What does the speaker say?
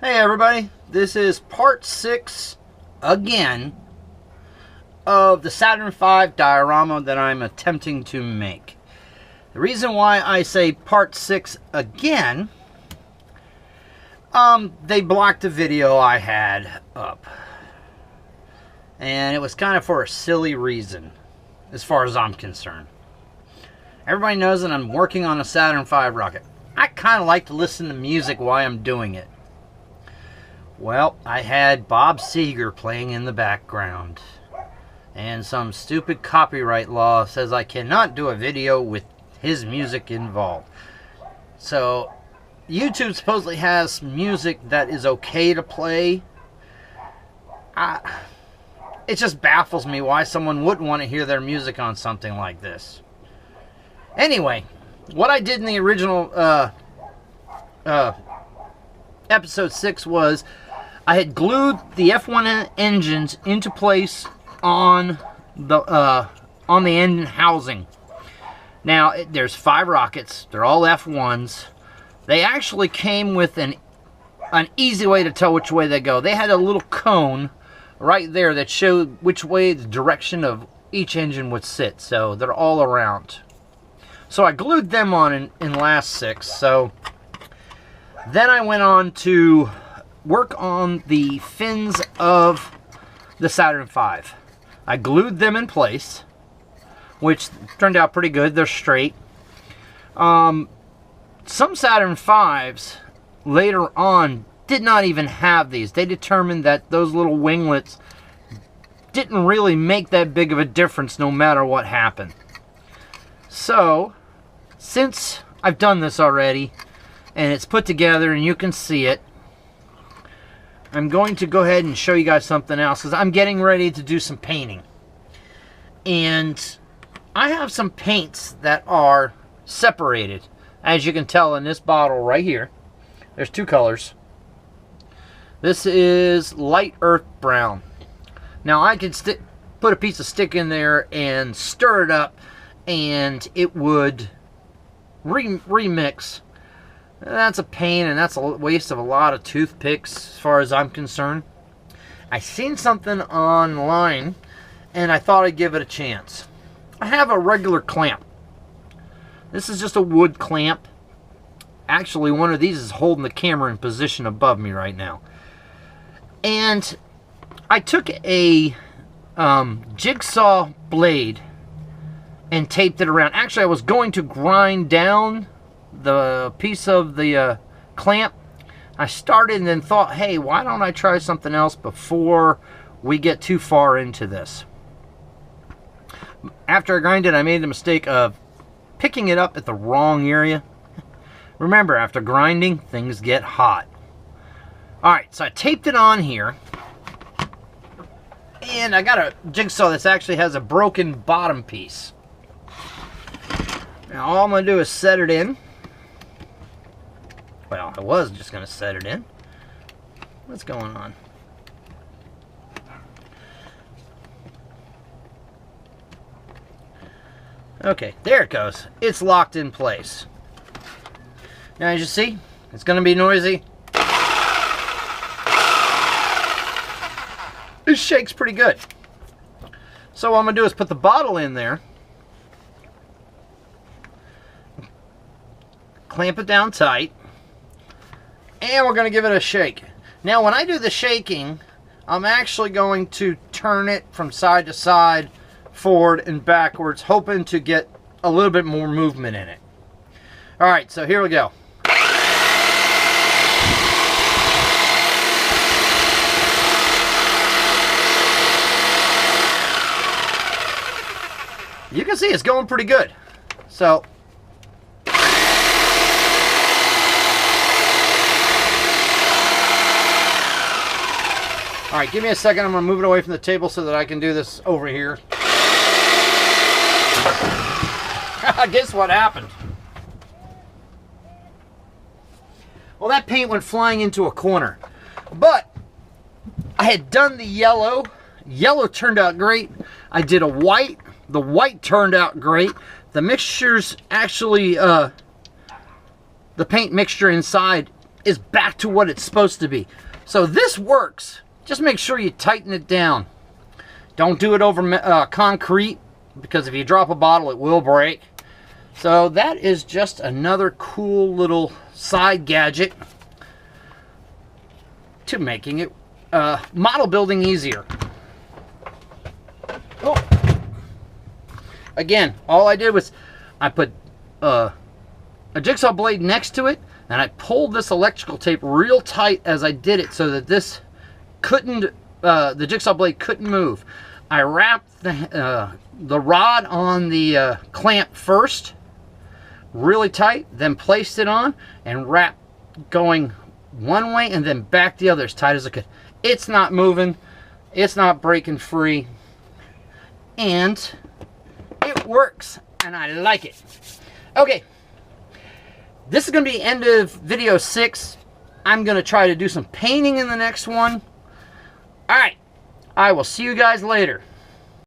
Hey everybody, this is part 6 again of the Saturn V diorama that I'm attempting to make. The reason why I say part 6 again, they blocked the video I had up. And it was kind of for a silly reason, as far as I'm concerned. Everybody knows that I'm working on a Saturn V rocket. I kind of like to listen to music while I'm doing it. Well, I had Bob Seger playing in the background. And some stupid copyright law says I cannot do a video with his music involved. So, YouTube supposedly has music that is okay to play. It just baffles me why someone wouldn't want to hear their music on something like this. Anyway, what I did in the original episode 6 was I had glued the F1 engines into place on the engine housing. Now, there's 5 rockets. They're all F1s. They actually came with an easy way to tell which way they go. They had a little cone right there that showed which way the direction of each engine would sit. So they're all around. So I glued them on in last 6. So then I went on to work on the fins of the Saturn V. I glued them in place, which turned out pretty good. They're straight. Some Saturn V's later on did not even have these. They determined that those little winglets didn't really make that big of a difference no matter what happened. So, since I've done this already, and it's put together and you can see it, I'm going to go ahead and show you guys something else, because I'm getting ready to do some painting. And I have some paints that are separated. As you can tell in this bottle right here, there's 2 colors. This is light earth brown. Now I could put a piece of stick in there and stir it up, and it would remix. That's a pain, and that's a waste of a lot of toothpicks as far as I'm concerned. I seen something online, and I thought I'd give it a chance. I have a regular clamp. This is just a wood clamp. Actually, one of these is holding the camera in position above me right now. And I took a jigsaw blade and taped it around. Actually, I was going to grind down the piece of the clamp. I started and then thought, hey, why don't I try something else before we get too far into this? After I grinded, I made the mistake of picking it up at the wrong area. Remember, after grinding, things get hot. Alright, so I taped it on here. And I got a jigsaw that actually has a broken bottom piece. Now all I'm going to do is set it in. Well, I was just going to set it in. What's going on? Okay, there it goes. It's locked in place. Now, as you see, it's going to be noisy. It shakes pretty good. So what I'm going to do is put the bottle in there. Clamp it down tight. And we're going to give it a shake. Now, when I do the shaking, I'm actually going to turn it from side to side, forward and backwards, hoping to get a little bit more movement in it. Alright, so here we go. You can see it's going pretty good. So, alright, give me a second. I'm going to move it away from the table so that I can do this over here. Guess what happened? Well, that paint went flying into a corner. But I had done the yellow. Yellow turned out great. I did a white. The white turned out great. The mixtures actually, the paint mixture inside is back to what it's supposed to be. So this works. Just make sure you tighten it down. Don't do it over concrete, because if you drop a bottle, it will break. So that is just another cool little side gadget to making it model building easier. Oh. Again, all I did was I put a jigsaw blade next to it, and I pulled this electrical tape real tight as I did it so that this couldn't, the jigsaw blade couldn't move. I wrapped the rod on the clamp first, really tight, then placed it on and wrapped going one way and then back the other as tight as I could. It's not moving, it's not breaking free, and it works, and I like it. Okay, this is going to be the end of video 6. I'm going to try to do some painting in the next one. Alright, I will see you guys later.